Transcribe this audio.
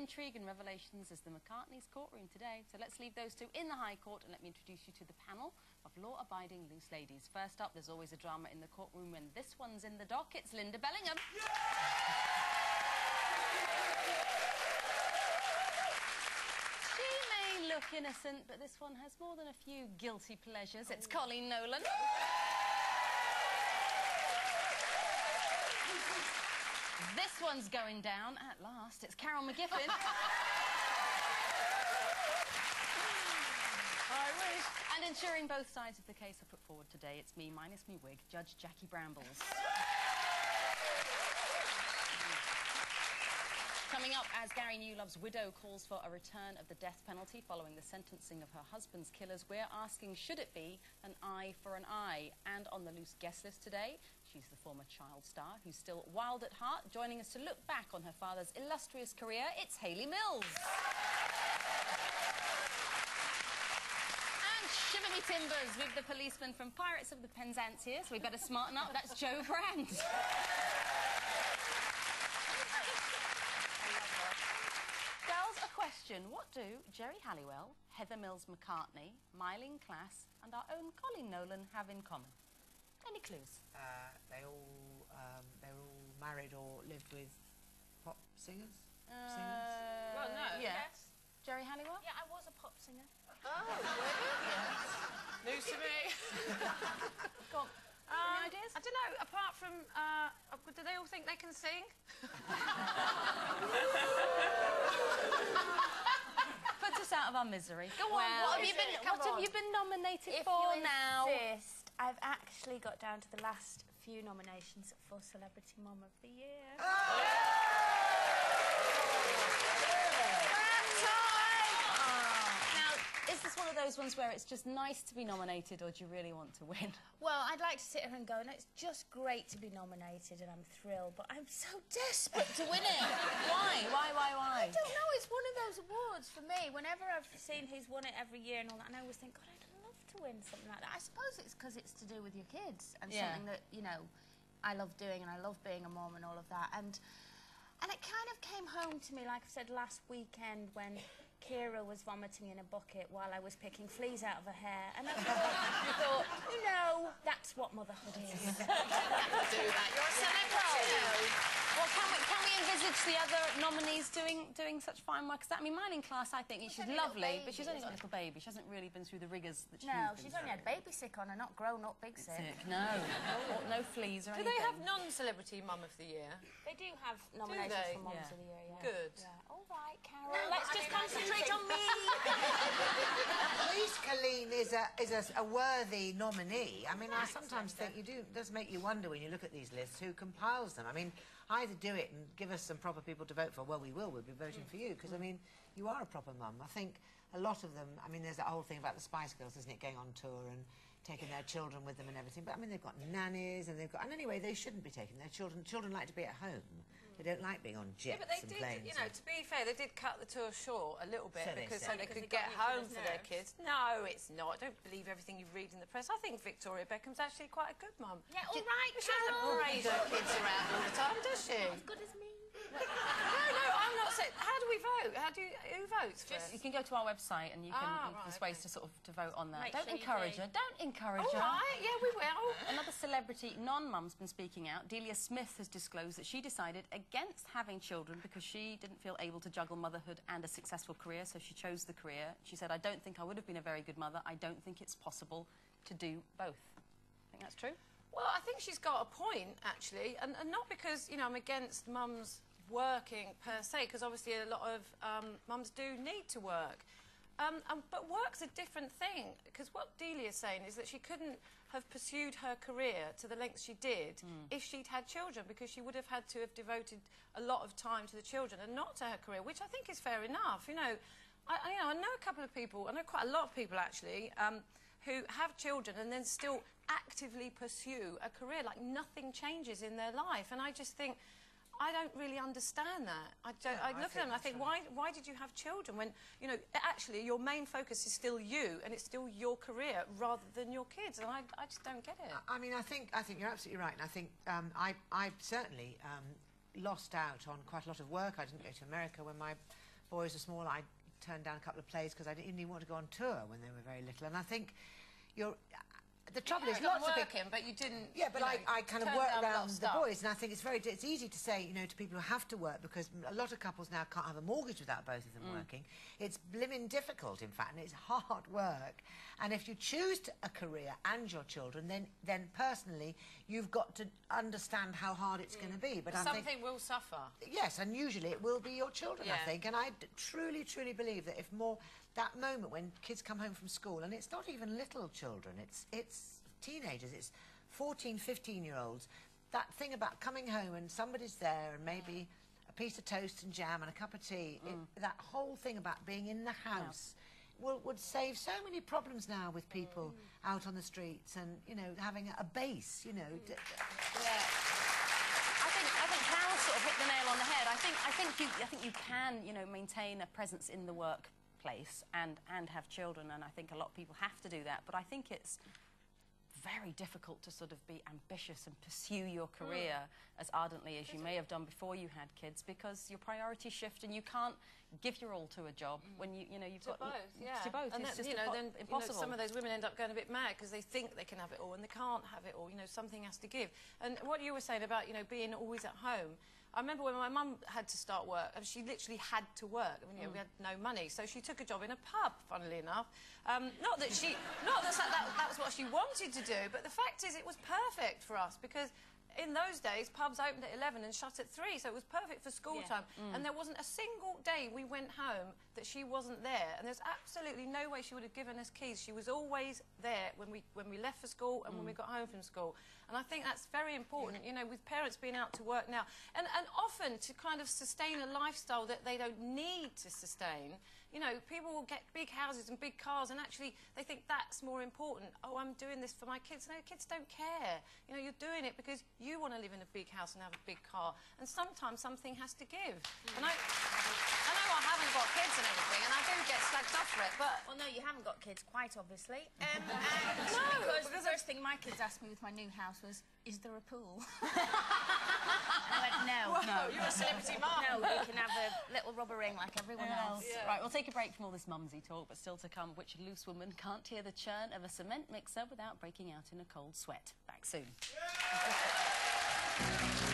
intrigue and revelations as the McCartneys' courtroom today. So let's leave those two in the High Court and let me introduce you to the panel of law-abiding loose ladies. First up, there's always a drama in the courtroom when this one's in the dock. It's Linda Bellingham. She may look innocent, but this one has more than a few guilty pleasures. It's Coleen Nolan. This one's going down at last. It's Carol McGiffin. I wish. And ensuring both sides of the case are put forward today, it's me, minus me wig, Judge Jackie Brambles. Coming up, as Gary Newlove's widow calls for a return of the death penalty following the sentencing of her husband's killers, we're asking, should it be an eye for an eye? And on the loose guest list today, she's the former child star who's still wild at heart. Joining us to look back on her father's illustrious career, it's Hayley Mills. And shiver me timbers with the policeman from Pirates of the Penzance here, so we better smarten up. That's Joe Brand. Question, what do Geri Halliwell, Heather Mills-McCartney, Myleene Klass and our own Coleen Nolan have in common? Any clues? They're all married or lived with pop singers? Well, no. Yes. Geri Halliwell? Yeah, I was a pop singer. Oh, really? Yes. News to me. Go on. Any ideas? I don't know, apart from, do they all think they can sing? Put us out of our misery. Go on, Well, what have you been nominated for now? Insist, I've actually got down to the last few nominations for Celebrity Mum of the Year. Is this one of those ones where it's just nice to be nominated, or do you really want to win? Well, I'd like to sit here and go, no, it's just great to be nominated and I'm thrilled, but I'm so desperate to win it. Why? I don't know, it's one of those awards for me. Whenever I've seen who's won it every year and all that, and I always think, God, I'd love to win something like that. I suppose it's because it's to do with your kids and something that, you know, I love doing, and I love being a mum and all of that. And it kind of came home to me, like I said, last weekend when Kira was vomiting in a bucket while I was picking fleas out of her hair. And I thought, you know, that's what motherhood is. Do that. You're a celebrity. Well, can we envisage the other nominees doing such fine work as that? I mean, Myleene Klass, I think she's lovely, but she's only got a little baby. She hasn't really been through the rigours that she's been No, she's only had baby sick on her, not grown-up big sick. No. No fleas or anything. Do they have non-celebrity Mum of the Year? They do have nominations for Mums of the Year, yeah. Good. Yeah. All right, Carol, let's just concentrate on me. At least Coleen is a worthy nominee. I mean, I sometimes think it does make you wonder when you look at these lists who compiles them. I mean, either do it and give us some proper people to vote for. Well, we'll be voting for you, because, I mean, you are a proper mum. I think a lot of them, I mean, there's that whole thing about the Spice Girls, isn't it, going on tour and taking their children with them and everything. But, I mean, they've got nannies and they've got... And anyway, they shouldn't be taking their children. Children like to be at home. They don't like being on jets and planes. Yeah, but they did, you know, to be fair, they did cut the tour short a little bit so they could get got home for their kids. No, it's not. Don't believe everything you read in the press. I think Victoria Beckham's actually quite a good mum. Yeah, all right, She doesn't parade her kids around all the time, does she? As good as me. No, I'm not saying... How do we vote? Who votes for us? You can go to our website and you can... there's ways to sort of to vote on that. Don't sure encourage her. Don't encourage her. All right, yeah, we will. Another celebrity non-mum's been speaking out. Delia Smith has disclosed that she decided against having children because she didn't feel able to juggle motherhood and a successful career, so she chose the career. She said, I don't think I would have been a very good mother. I don't think it's possible to do both. Think that's true? Well, I think she's got a point, actually, and not because, you know, I'm against mums working per se, because obviously a lot of mums do need to work. But work's a different thing, because what Delia's saying is that she couldn't have pursued her career to the lengths she did if she'd had children, because she would have had to have devoted a lot of time to the children and not to her career, which I think is fair enough. You know, I know a couple of people, I know quite a lot of people actually, who have children and then still actively pursue a career, like nothing changes in their life. And I just think, I don't really understand that. I look at them and I think, why did you have children when, you know, actually your main focus is still you and it's still your career rather than your kids? And I just don't get it. I mean, I think you're absolutely right. And I think I certainly lost out on quite a lot of work. I didn't go to America when my boys were small, I turned down a couple of plays because I didn't even want to go on tour when they were very little. And I think the trouble is lots of working, but you didn't. Yeah, but I kind of work around the boys, and I think it's easy to say, you know, to people who have to work, because a lot of couples now can't have a mortgage without both of them working. It's blimmin' difficult, in fact, and it's hard work. And if you choose a career and your children, then personally, you've got to understand how hard it's going to be. But something will suffer. Yes, and usually it will be your children, I think. And I truly, truly believe that if more... That moment when kids come home from school, and it's not even little children, it's teenagers, it's 14, 15-year-olds, that thing about coming home and somebody's there and maybe a piece of toast and jam and a cup of tea, that whole thing about being in the house would save so many problems now with people out on the streets and, you know, having a base, you know. I think Carol sort of hit the nail on the head. I think you can, you know, maintain a presence in the workplace and have children, and I think a lot of people have to do that, but I think it's very difficult to sort of be ambitious and pursue your career as ardently as you may have done before you had kids, because your priorities shift and you can't give your all to a job when you've got both. to both. And it's then, just then impossible. some of those women end up going a bit mad because they think they can have it all and they can't have it all. You know, something has to give. And what you were saying about, you know, being always at home, I remember when my mum had to start work, and she literally had to work. I mean, you know, we had no money, so she took a job in a pub, funnily enough. Not that that was what she wanted to do, but the fact is it was perfect for us, because in those days, pubs opened at 11 and shut at 3, so it was perfect for school time. And there wasn't a single day we went home that she wasn't there. And there's absolutely no way she would have given us keys. She was always there when we left for school and when we got home from school. And I think that's very important, you know, with parents being out to work now. And often to kind of sustain a lifestyle that they don't need to sustain. You know, people will get big houses and big cars, and actually they think that's more important. Oh, I'm doing this for my kids. No, kids don't care. You know, you're doing it because you want to live in a big house and have a big car. And sometimes something has to give. And I know I haven't got kids and everything, and I do get slagged off for it, but... Well, no, you haven't got kids, quite obviously. No, because the first thing my kids asked me with my new house was, is there a pool? I went, no. No, you're a celebrity mum. No, you can have a little rubber ring like everyone else. Yeah. Right, we'll take a break from all this mumsy talk, but still to come, which loose woman can't hear the churn of a cement mixer without breaking out in a cold sweat. Back soon. Yeah.